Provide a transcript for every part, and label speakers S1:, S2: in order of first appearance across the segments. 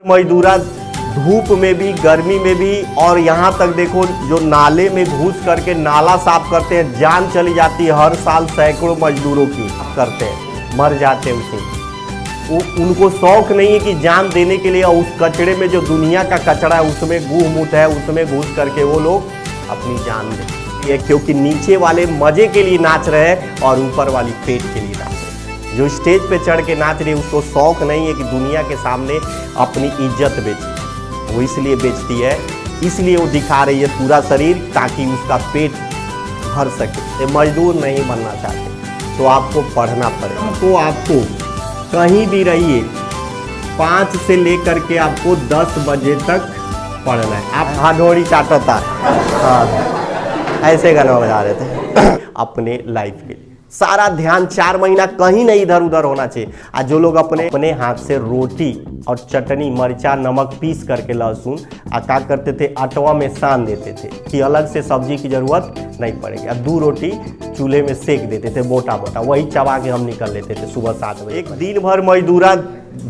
S1: मजदूरा धूप में भी गर्मी में भी और यहाँ तक देखो जो नाले में घुस करके नाला साफ करते हैं, जान चली जाती है। हर साल सैकड़ों मजदूरों की करते हैं, मर जाते हैं उसे। उनको शौक नहीं है कि जान देने के लिए उस कचड़े में जो दुनिया का कचड़ा है उसमें गुह मूत है, उसमें घुस करके वो लोग अपनी जान दें। क्योंकि नीचे वाले मजे के लिए नाच रहे हैं और ऊपर वाली पेट के लिए नाच रहे हैं। जो स्टेज पे चढ़ के नाच रही है उसको शौक नहीं है कि दुनिया के सामने अपनी इज्जत बेचे। वो इसलिए बेचती है, इसलिए वो दिखा रही है पूरा शरीर ताकि उसका पेट भर सके। ये मजदूर नहीं बनना चाहते तो आपको पढ़ना पड़ेगा। तो आपको कहीं भी रहिए 5 से लेकर के आपको 10 बजे तक पढ़ना है। आप हाथोड़ी चाटता ऐसे गाना बजा रहे थे अपने लाइफ के लिए। सारा ध्यान 4 महीना कहीं नहीं इधर उधर होना चाहिए। आज जो लोग अपने हाथ से रोटी और चटनी मरचा नमक पीस करके लहसुन क्या करते थे, आटवा में सान देते थे कि अलग से सब्जी की जरूरत नहीं पड़ेगी। अब 2 रोटी चूल्हे में सेक देते थे मोटा मोटा, वही चबा के हम निकल लेते थे सुबह 7 बजे। एक दिन भर मजदूरा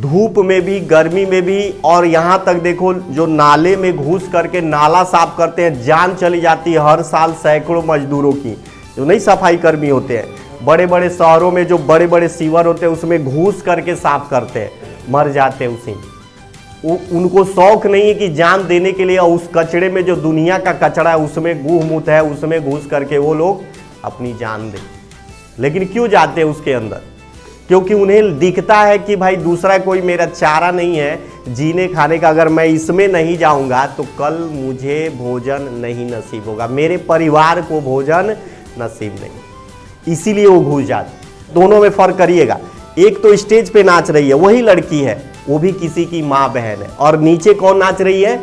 S1: धूप में भी गर्मी में भी और यहाँ तक देखो जो नाले में घुस करके नाला साफ करते हैं, जान चली जाती है। हर साल सैकड़ों मजदूरों की जो नहीं सफाई कर्मी होते हैं, बड़े बड़े शहरों में जो बड़े बड़े सीवर होते हैं उसमें घुस करके साफ करते हैं, मर जाते हैं उसी। उनको शौक नहीं है कि जान देने के लिए उस कचड़े में जो दुनिया का कचड़ा है उसमें गुह मूत है, उसमें घुस करके वो लोग अपनी जान दें। लेकिन क्यों जाते हैं उसके अंदर? क्योंकि उन्हें दिखता है कि भाई दूसरा कोई मेरा चारा नहीं है जीने खाने का। अगर मैं इसमें नहीं जाऊंगा तो कल मुझे भोजन नहीं नसीब होगा, मेरे परिवार को भोजन नसीब नहीं। इसीलिए वो घुस जाते। दोनों में फर्क करिएगा। एक तो स्टेज पे नाच रही है वही लड़की है, वो भी किसी की माँ बहन है, और नीचे कौन नाच रही है?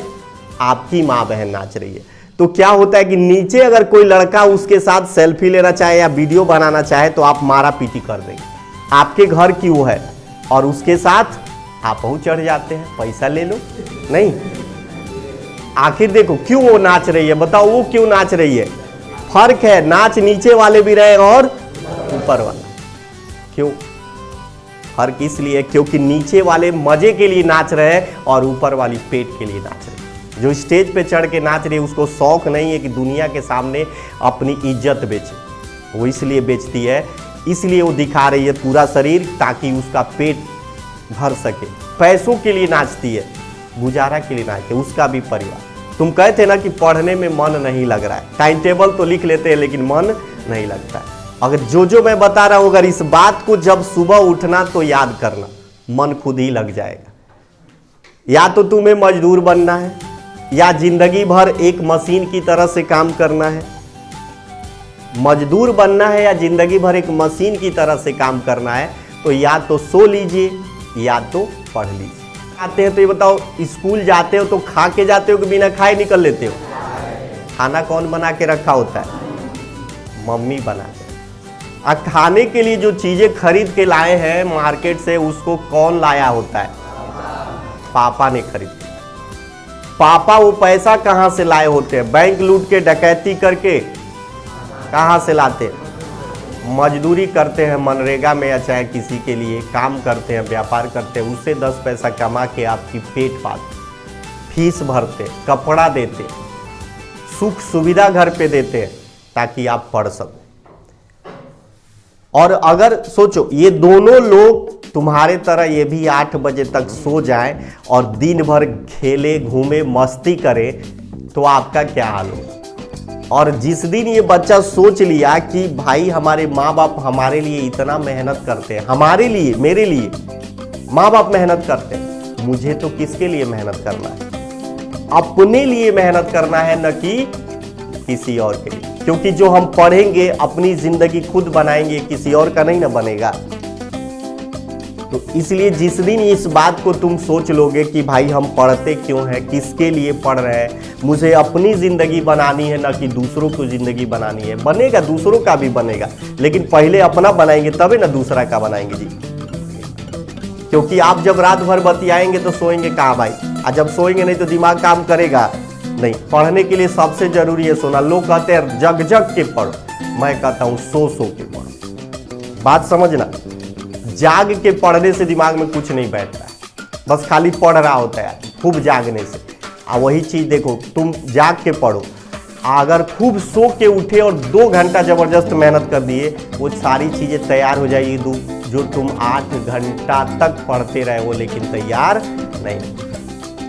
S1: आपकी माँ बहन नाच रही है। तो क्या होता है कि नीचे अगर कोई लड़का उसके साथ सेल्फी लेना चाहे या वीडियो बनाना चाहे तो आप मारा पीटी कर देंगे। आपके घर की वो है और उसके साथ आप चढ़ जाते हैं, पैसा ले लो। नहीं, आखिर देखो क्यों वो नाच रही है, बताओ वो क्यों नाच रही है? फर्क है, नाच नीचे वाले भी रहे और ऊपर वाला। क्यों फर्क? इसलिए क्योंकि नीचे वाले मजे के लिए नाच रहे हैं और ऊपर वाली पेट के लिए नाच रहे हैं। जो स्टेज पे चढ़ के नाच रही है उसको शौक नहीं है कि दुनिया के सामने अपनी इज्जत बेचे। वो इसलिए बेचती है, इसलिए वो दिखा रही है पूरा शरीर ताकि उसका पेट भर सके। पैसों के लिए नाचती है, गुजारा के लिए नाचती है, उसका भी परिवार। तुम कहते ना कि पढ़ने में मन नहीं लग रहा है, टाइम टेबल तो लिख लेते हैं लेकिन मन नहीं लगता है। अगर जो मैं बता रहा हूं, अगर इस बात को जब सुबह उठना तो याद करना, मन खुद ही लग जाएगा। या तो तुम्हें मजदूर बनना है या जिंदगी भर एक मशीन की तरह से काम करना है। मजदूर बनना है या जिंदगी भर एक मशीन की तरह से काम करना है तो या तो सो लीजिए या तो पढ़ लीजिए। आते हैं तो ये बताओ, स्कूल जाते हो तो खा के जाते हो कि बिना खाए निकल लेते हो? खाना कौन बना के रखा होता है? मम्मी बनाते हैं। खाने के लिए जो चीजें खरीद के लाए हैं मार्केट से उसको कौन लाया होता है? पापा ने खरीद। पापा वो पैसा कहाँ से लाए होते हैं? बैंक लूट के डकैती करके कहाँ से लाते हैं? मजदूरी करते हैं मनरेगा में या चाहे किसी के लिए काम करते हैं, व्यापार करते हैं, उससे 10 पैसा कमा के आपकी पेट पालते, फीस भरते, कपड़ा देते, सुख सुविधा घर पे देते हैं ताकि आप पढ़ सको। और अगर सोचो ये दोनों लोग तुम्हारे तरह ये भी 8 बजे तक सो जाएं और दिन भर खेले घूमे मस्ती करें तो आपका क्या हाल होगा? और जिस दिन ये बच्चा सोच लिया कि भाई हमारे माँ बाप हमारे लिए इतना मेहनत करते हैं, हमारे लिए मेरे लिए माँ बाप मेहनत करते हैं, मुझे तो किसके लिए मेहनत करना है? अपने लिए मेहनत करना है, न कि किसी और के लिए। क्योंकि जो हम पढ़ेंगे अपनी जिंदगी खुद बनाएंगे, किसी और का नहीं ना बनेगा। तो इसलिए जिस दिन इस बात को तुम सोच लोगे कि भाई हम पढ़ते क्यों हैं, किसके लिए पढ़ रहे हैं, मुझे अपनी जिंदगी बनानी है ना कि दूसरों को जिंदगी बनानी है। बनेगा, दूसरों का भी बनेगा, लेकिन पहले अपना बनाएंगे तभी ना दूसरा का बनाएंगे जी। क्योंकि आप जब रात भर बतियाएंगे तो सोएंगे कहाँ भाई? और जब सोएंगे नहीं तो दिमाग काम करेगा नहीं। पढ़ने के लिए सबसे जरूरी है सोना। लोग कहते हैं जग जग के पढ़ो, मैं कहता हूँ सो सो के पढ़ो। बात समझना, जाग के पढ़ने से दिमाग में कुछ नहीं बैठता है। बस खाली पढ़ रहा होता है खूब जागने से। वही चीज़ देखो, तुम जाग के पढ़ो, अगर खूब सो के उठे और 2 घंटा ज़बरदस्त मेहनत कर दिए, वो सारी चीज़ें तैयार हो जाएगी जो तुम 8 घंटा तक पढ़ते रहे हो लेकिन तैयार नहीं।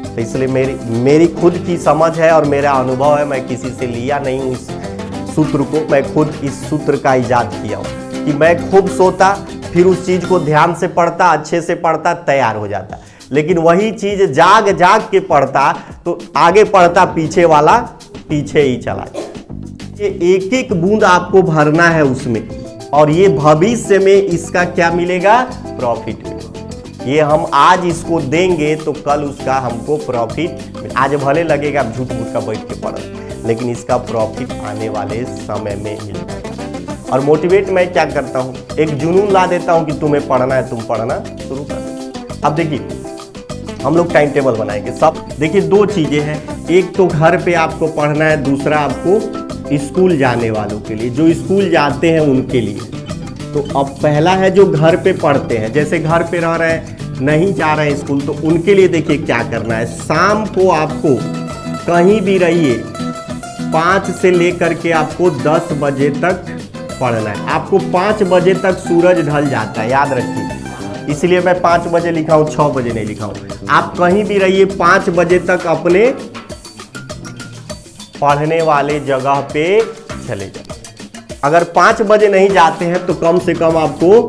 S1: तो इसलिए मेरी खुद की समझ है और मेरा अनुभव है, मैं किसी से लिया नहीं हूँ इस सूत्र को, मैं खुद इस सूत्र का इजाद किया हूँ कि मैं खूब सोता, फिर उस चीज़ को ध्यान से पढ़ता, अच्छे से पढ़ता, तैयार हो जाता। लेकिन वही चीज़ जाग के पढ़ता तो आगे पढ़ता, पीछे वाला पीछे ही चला जाए। ये एक एक बूंद आपको भरना है उसमें, और ये भविष्य में इसका क्या मिलेगा? प्रॉफिट मिलेगा। ये हम आज इसको देंगे तो कल उसका हमको प्रॉफिट, आज भले लगेगा आप झूठ मूठ का बैठ के पढ़, लेकिन इसका प्रॉफिट आने वाले समय में मिलेगा। और मोटिवेट मैं क्या करता हूँ, एक जुनून ला देता हूँ कि तुम्हें पढ़ना है, तुम पढ़ना शुरू कर दो। अब देखिए हम लोग टाइम टेबल बनाएंगे सब। देखिए 2 चीज़ें हैं, एक तो घर पे आपको पढ़ना है, दूसरा आपको स्कूल जाने वालों के लिए, जो स्कूल जाते हैं उनके लिए। तो अब पहला है जो घर पे पढ़ते हैं, जैसे घर पे रह रहे हैं, नहीं जा रहे हैं स्कूल, तो उनके लिए देखिए क्या करना है। शाम को आपको कहीं भी रहिए 5 से लेकर के आपको 10 बजे तक पढ़ना है। आपको 5 बजे तक सूरज ढल जाता है, याद रखिए, इसलिए मैं 5 बजे लिखा हूँ, 6 बजे नहीं लिखा हूँ। आप कहीं भी रहिए 5 बजे तक अपने पढ़ने वाले जगह पे चले जाइए। अगर 5 बजे नहीं जाते हैं तो कम से कम आपको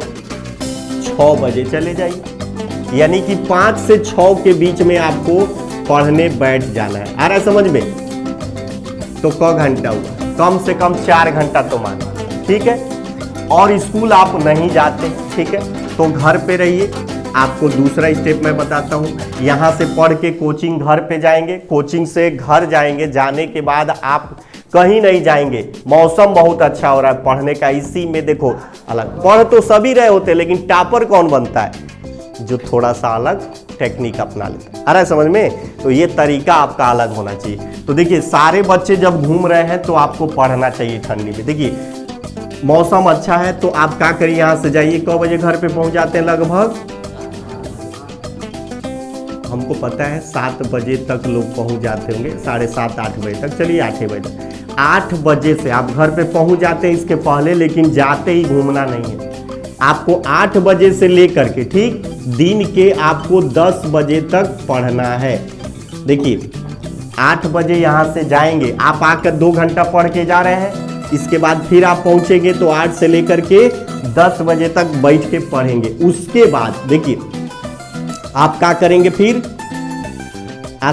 S1: 6 बजे चले जाइए, यानी कि 5 से 6 के बीच में आपको पढ़ने बैठ जाना है। आ रहा है समझ में? तो क घंटा हुआ, कम से कम 4 घंटा तो मानो, ठीक है। और स्कूल आप नहीं जाते, ठीक है, तो घर पे रहिए। आपको दूसरा स्टेप मैं बताता हूँ, यहाँ से पढ़ के कोचिंग घर पे जाएंगे, कोचिंग से घर जाएंगे, जाने के बाद आप कहीं नहीं जाएंगे। मौसम बहुत अच्छा हो रहा है पढ़ने का, इसी में देखो अलग पढ़ तो सभी रहे होते, लेकिन टॉपर कौन बनता है? जो थोड़ा सा अलग टेक्निक अपना लेता है। आ रहा है समझ में? तो ये तरीका आपका अलग होना चाहिए। तो देखिए सारे बच्चे जब घूम रहे हैं तो आपको पढ़ना चाहिए ठंडी में। देखिए मौसम अच्छा है तो आप क्या करिए, यहाँ से जाइए, क बजे घर पे पहुंच जाते हैं? लगभग हमको पता है 7 बजे तक लोग पहुंच जाते होंगे, 7:30 8 बजे तक, चलिए 8 बजे तक। 8 बजे से आप घर पे पहुंच जाते हैं इसके पहले, लेकिन जाते ही घूमना नहीं है। आपको 8 बजे से लेकर के ठीक दिन के आपको 10 बजे तक पढ़ना है। देखिए 8 बजे यहाँ से जाएंगे, आप आकर 2 घंटा पढ़ के जा रहे हैं, इसके बाद फिर आप पहुंचेंगे तो 8 से लेकर के 10 बजे तक बैठ के पढ़ेंगे। उसके बाद देखिए आप क्या करेंगे, फिर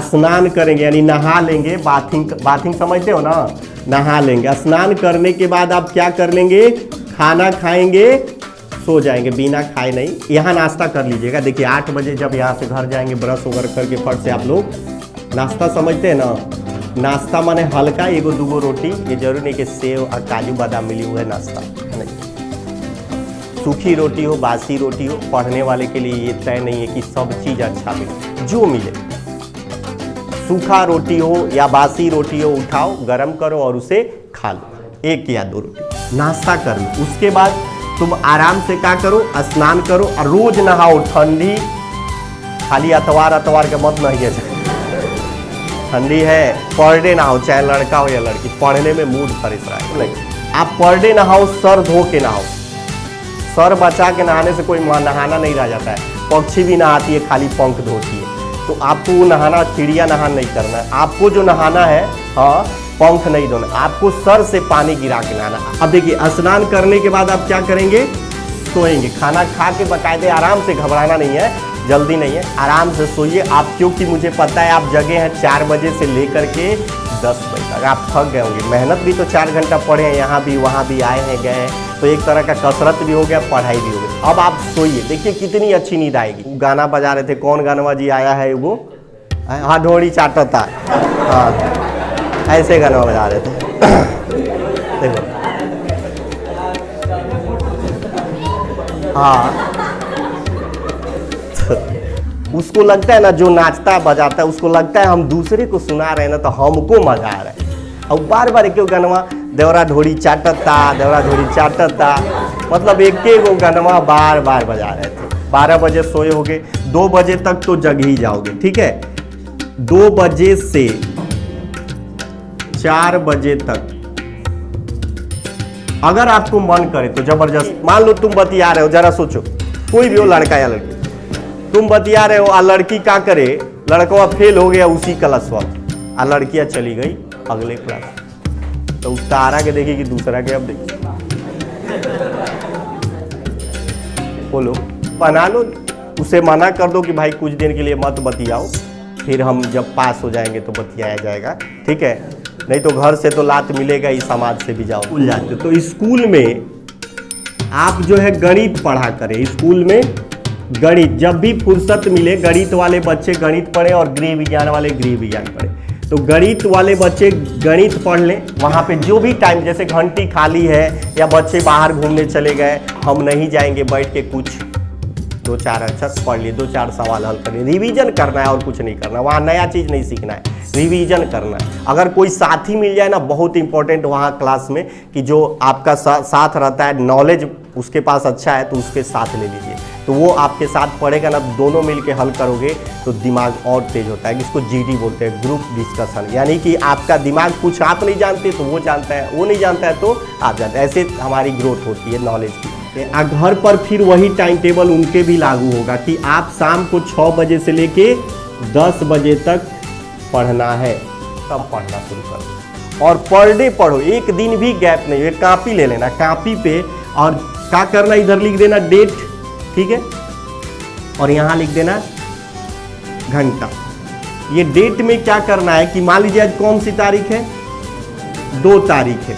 S1: स्नान करेंगे, यानी नहा लेंगे। बाथिंग समझते हो ना? नहा लेंगे। स्नान करने के बाद आप क्या कर लेंगे, खाना खाएंगे, सो जाएंगे बिना खाए नहीं। यहाँ नाश्ता कर लीजिएगा। देखिए 8 बजे जब यहाँ से घर जाएंगे, ब्रश वगैरह करके फट से आप लोग नाश्ता समझते हैं ना? नाश्ता माने हल्का, 1-2 रोटी, ये जरूर नहीं कि सेव और काजू बादाम मिली हुआ है नाश्ता नहीं। सूखी रोटी हो, बासी रोटी हो, पढ़ने वाले के लिए ये तय नहीं है कि सब चीज़ अच्छा मिले, जो मिले। सूखा रोटी हो या बासी रोटी हो, उठाओ, गरम करो और उसे खा लो, 1 या 2 रोटी नाश्ता कर लो। उसके बाद तुम आराम से क्या करो, स्नान करो और रोज नहाओ। ठंडी खाली अतवार के मत नहाइए, ठंडी है, पर डे नहाओ, चाहे लड़का हो या लड़की, पढ़ने में मूड फ्रेश रहे। नहीं, आप पर डे नहाओ, सर धो के नहाओ। सर बचा के नहाने से कोई नहाना नहीं रह जाता है। पक्षी भी नहाती है, खाली पंख धोती है। तो आपको वो नहाना, चिड़िया नहान नहीं करना है। आपको जो नहाना है, हाँ, पंख नहीं धोना, आपको सर से पानी गिरा के नहाना। अब देखिए स्नान करने के बाद आप क्या करेंगे, सोएंगे। खाना खा के बाकायदे आराम से, घबराना नहीं है, जल्दी नहीं है, आराम से सोइए आप, क्योंकि मुझे पता है आप जगह हैं 4 बजे से लेकर के 10 बजे तक। आप थक गए होंगे, मेहनत भी तो 4 घंटा पढ़े हैं, यहाँ भी वहाँ भी आए हैं गए हैं, तो एक तरह का कसरत भी हो गया, पढ़ाई भी हो गई। अब आप सोइए, देखिए कितनी अच्छी नींद आएगी। गाना बजा रहे थे, कौन गाना जी आया है वो, हाँ, ढोड़ी चाटता, हाँ, ऐसे गाना बजा रहे थे। देखो हाँ, उसको लगता है ना, जो नाचता बजाता है उसको लगता है हम दूसरे को सुना रहे हैं ना, तो हमको मजा आ रहा है। और बार बार एक गनवा, देवरा ढोड़ी चाटता, देवरा ढोड़ी चाटता, मतलब एक गनवा बार बार बजा रहे थे। 12 बजे सोए होगे, 2 बजे तक तो जग ही जाओगे, ठीक है। 2 बजे से 4 बजे तक अगर आपको मन करे तो जबरदस्त, मान लो तुम बतिया रहे हो, जरा सोचो, कोई भी हो, लड़का या लड़की, तुम बतिया रहे हो और लड़की क्या करे, लड़का फेल हो गया उसी क्लास वक्त, और लड़कियां चली गई अगले क्लास, तो उस तारा के देखेगी दूसरा के, अब देखिए बोलो, बना लो, उसे मना कर दो कि भाई कुछ दिन के लिए मत बतियाओ, फिर हम जब पास हो जाएंगे तो बतियाया जाएगा, ठीक है। नहीं तो घर से तो लात मिलेगा ही, समाज से भी जाओ भूल जाते। तो स्कूल में आप जो है गणित पढ़ा करें, स्कूल में गणित जब भी फुर्सत मिले, गणित वाले बच्चे गणित पढ़े और गृह विज्ञान वाले गृह विज्ञान पढ़े। तो गणित वाले बच्चे गणित पढ़ लें, वहाँ पे जो भी टाइम, जैसे घंटी खाली है या बच्चे बाहर घूमने चले गए, हम नहीं जाएंगे, बैठ के कुछ 2-4 अक्षर पढ़ लिए, 2-4 सवाल हल करिए, रिवीजन करना है और कुछ नहीं करना, वहाँ नया चीज़ नहीं सीखना है, रिवीजन करना है। अगर कोई साथी मिल जाए ना, बहुत इंपॉर्टेंट वहाँ क्लास में, कि जो आपका साथ रहता है, नॉलेज उसके पास अच्छा है तो उसके साथ ले लीजिए, तो वो आपके साथ पढ़ेगा ना, दोनों मिलके हल करोगे तो दिमाग और तेज होता है, जिसको जीडी बोलते हैं, ग्रुप डिस्कशन, यानी कि आपका दिमाग कुछ आप नहीं जानते तो वो जानता है, वो नहीं जानता है तो आप जानते हैं, ऐसे हमारी ग्रोथ होती है नॉलेज की। घर पर फिर वही टाइम टेबल उनके भी लागू होगा कि आप शाम को 6 बजे से लेके 10 बजे तक पढ़ना है, तब पढ़ना शुरू करो, और पर डे पढ़ो, एक दिन भी गैप नहीं है। कॉपी ले लेना, कॉपी पे और क्या करना, इधर लिख देना डेट, ठीक है, और यहाँ लिख देना घंटा। ये डेट में क्या करना है कि मान लीजिए आज कौन सी तारीख है, 2 तारीख है,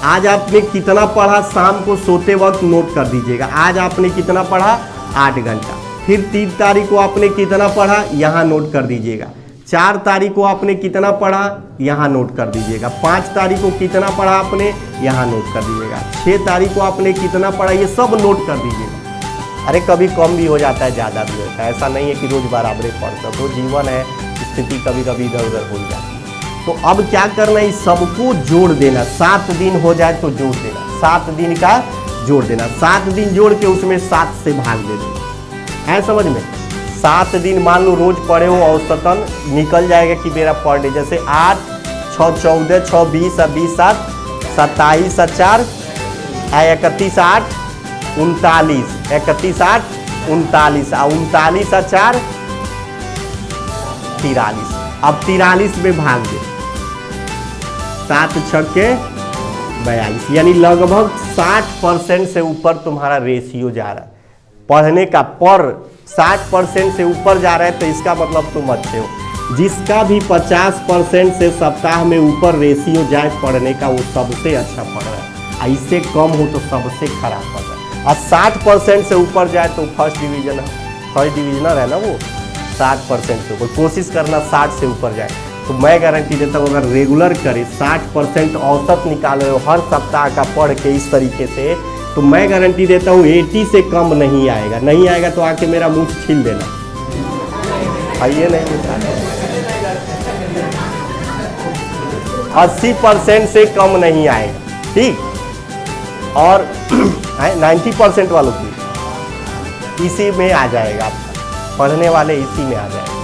S1: आज आपने कितना पढ़ा, शाम को सोते वक्त नोट कर दीजिएगा, आज आपने कितना पढ़ा, 8 घंटा। फिर 3 तारीख को आपने कितना पढ़ा, यहाँ नोट कर दीजिएगा। 4 तारीख को आपने कितना पढ़ा, यहाँ नोट कर दीजिएगा। 5 तारीख को कितना पढ़ा आपने, यहाँ नोट कर दीजिएगा। 6 तारीख को आपने कितना पढ़ा, ये सब नोट कर दीजिएगा। अरे कभी कम भी हो जाता है, ज़्यादा भी होता है, ऐसा नहीं है कि रोज़ बराबर पढ़ता, तो जीवन है, स्थिति कभी कभी इधर उधर हो जाती है। तो अब क्या करना है, सबको जोड़ देना, 7 दिन हो जाए तो जोड़ देना, 7 दिन का जोड़ देना, 7 दिन जोड़ के उसमें 7 से भाग दे देना, है समझ में। 7 दिन मान लो रोज पढ़े हो, औसतन निकल जाएगा कि मेरा पर डे, जैसे 8, 6, 14, 6, 20, 20, 7, 27, 4, 31, 8, 39, 31, 8, 39, 39, 4, 43। अब 43 में भाग दे, 7 छक्के 42, यानी लगभग 60% से ऊपर तुम्हारा रेशियो जा रहा है पढ़ने का, पर 60% से ऊपर जा रहा है तो इसका मतलब तुम अच्छे हो। जिसका भी 50% से सप्ताह में ऊपर रेशियो जाए पढ़ने का, वो सबसे अच्छा पढ़ रहा है, इससे कम हो तो सबसे खराब पढ़ रहा है। और 60% से ऊपर जाए तो फर्स्ट डिविजनर है ना वो, 60% से ऊपर कोशिश करना 60 से ऊपर जाए। तो मैं गारंटी देता हूँ अगर रेगुलर करें, 60% औसत निकाले हो हर सप्ताह का पढ़ के इस तरीके से, तो मैं गारंटी देता हूँ 80 से कम नहीं आएगा। नहीं आएगा तो आके मेरा मुंह छील देना, आइए नहीं, 80% से कम नहीं आएगा, ठीक। और 90% वालों की इसी में आ जाएगा, आपका पढ़ने वाले इसी में आ जाएगा।